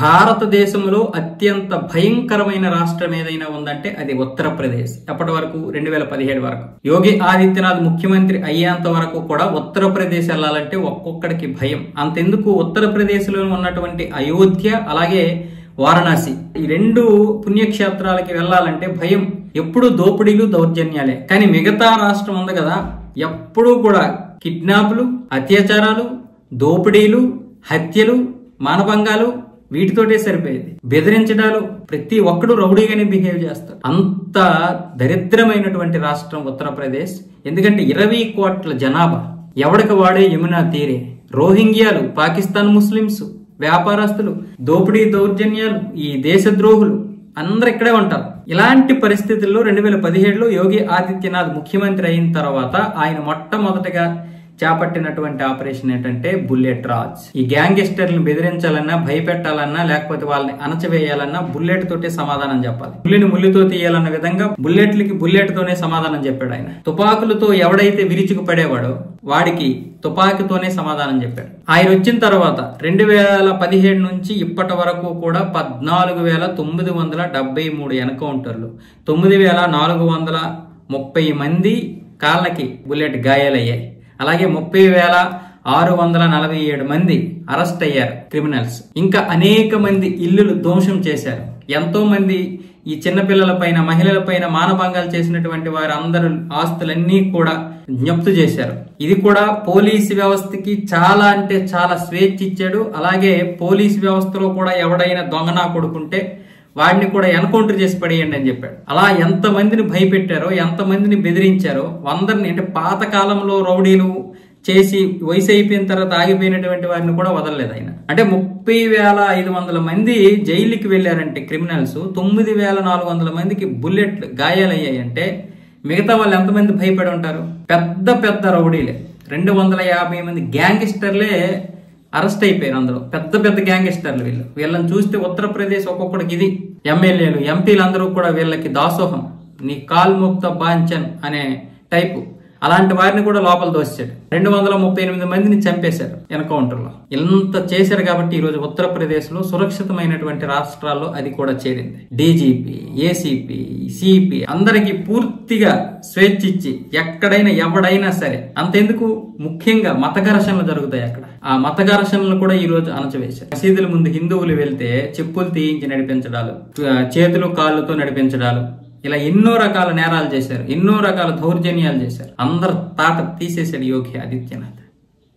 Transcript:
భారతదేశంలో అత్యంత భయంకరమైన రాష్ట్రం ఏదైనా ఉందంటే అది ఉత్తరప్రదేశ్. అప్పటి వరకు 2017 వరకు యోగి ఆదిత్యనాథ్ ముఖ్యమంత్రి అయ్యేంత వరకు కూడా ఉత్తరప్రదేశ్ వెళ్లాలంటే ఒక్కొక్కడికి భయం. అంతెందుకు ఉత్తరప్రదేశ్ లో ఉన్నటువంటి అయోధ్య అలాగే వారణాసి ఈ రెండు పుణ్యక్షేత్రాలకి వెళ్లాలంటే భయం. ఎప్పుడు దోపిడీలు దౌర్జన్యాలే. కానీ మిగతా రాష్ట్రం ఉంది కదా, ఎప్పుడూ కూడా కిడ్నాప్లు, అత్యాచారాలు, దోపిడీలు, హత్యలు, మానభంగాలు వీటితోటే సరిపోయేది. బెదిరించడాలు, ప్రతి ఒక్కడు రౌడీగానే బిహేవ్ చేస్తారు. అంత దరిద్రమైనటువంటి రాష్ట్రం ఉత్తరప్రదేశ్. ఎందుకంటే 20 కోట్ల జనాభా, ఎవడికి వాడే యమునా తీరే. రోహింగ్యాలు, పాకిస్తాన్ ముస్లింస్, వ్యాపారస్తులు, దోపిడీ దౌర్జన్యాలు, ఈ దేశద్రోహులు అందరు ఇక్కడే ఉంటారు. ఇలాంటి పరిస్థితుల్లో 2017లో యోగి ఆదిత్యనాథ్ ముఖ్యమంత్రి అయిన తర్వాత ఆయన మొట్టమొదటిగా చేపట్టినటువంటి ఆపరేషన్ ఏంటంటే బుల్లెట్ రాజ్. ఈ గ్యాంగ్స్టర్లను బెదిరించాలన్నా, భయపెట్టాలన్నా, లేకపోతే వాళ్ళని అణచివేయాలన్నా బుల్లెట్ తోటే సమాధానం చెప్పాలి. ముల్లిని ముల్లితో తీయాలన్న విధంగా బుల్లెట్లకి బుల్లెట్ తోనే సమాధానం చెప్పాడు ఆయన. తుపాకులతో ఎవడైతే విరుచుకు పడేవాడో వాడికి తుపాకీతోనే సమాధానం చెప్పాడు. ఆయన వచ్చిన తర్వాత 2017 నుంచి ఇప్పటి వరకు కూడా 14,973 ఎన్కౌంటర్లు, 9,430 మంది కాళ్ళకి బుల్లెట్ గాయాలయ్యాయి. అలాగే 30,647 మంది అరెస్ట్ అయ్యారు క్రిమినల్స్. ఇంకా అనేక మంది ఇల్లులు ధ్వంసం చేశారు. ఎంతో మంది ఈ చిన్నపిల్లల పైన, మహిళల పైన మానభంగాలు చేసినటువంటి వారి అందరూ ఆస్తులన్నీ కూడా జ్ఞప్తు చేశారు. ఇది కూడా పోలీసు వ్యవస్థకి చాలా అంటే చాలా స్వేచ్ఛ ఇచ్చాడు. అలాగే పోలీసు వ్యవస్థలో కూడా ఎవడైనా దొంగనా కొడుకుంటే వాడిని కూడా ఎన్కౌంటర్ చేసి పడేయండి అని చెప్పాడు. అలా ఎంతమందిని భయపెట్టారో, ఎంతమందిని బెదిరించారో అందరిని, అంటే పాత కాలంలో రౌడీలు చేసి వయసు అయిపోయిన తర్వాత ఆగిపోయినటువంటి వారిని కూడా వదలలేదు ఆయన. అంటే 30,500 మంది జైలుకి వెళ్లారంటే క్రిమినల్స్, 9,400 మందికి బుల్లెట్లు గాయాలయ్యాయంటే మిగతా వాళ్ళు ఎంతమంది భయపడి ఉంటారు? పెద్ద పెద్ద రౌడీలే, 250 మంది గ్యాంగ్స్టర్లే అరెస్ట్ అయిపోయారు. అందులో పెద్ద పెద్ద గ్యాంగ్స్టర్లు వీళ్ళని చూస్తే ఉత్తరప్రదేశ్ ఒక్కొక్కడికి ఇది. ఎమ్మెల్యేలు, ఎంపీలు అందరూ కూడా వీళ్ళకి దాసోహం, నీ కాల్ముక్త బాంచన్ అనే టైపు. అలాంటి వారిని కూడా లోపల దోశాడు. 238 మందిని చంపేశారు ఎన్కౌంటర్ లో. ఇంత చేశారు కాబట్టి ఈ రోజు ఉత్తరప్రదేశ్ లో సురక్షితమైనటువంటి రాష్ట్రాల్లో అది కూడా చేరింది. డీజీపీ, ఏసీపీ, సిపి అందరికి పూర్తిగా స్వేచ్ఛ ఇచ్చి ఎక్కడైనా ఎవడైనా సరే, అంతెందుకు ముఖ్యంగా మత ఘర్షణలు జరుగుతాయి అక్కడ. ఆ మత ఘర్షణలు కూడా ఈ రోజు అణచివేశారు. మసీదుల ముందు హిందువులు వెళ్తే చెప్పులు తీయించి నడిపించడాలు, చేతులు కాళ్ళతో నడిపించడాలు, ఇలా ఎన్నో రకాల నేరాలు చేశారు, ఎన్నో రకాల దౌర్జన్యాలు చేశారు. అందరు తాట తీసేశాడు యోగి ఆదిత్యనాథ్.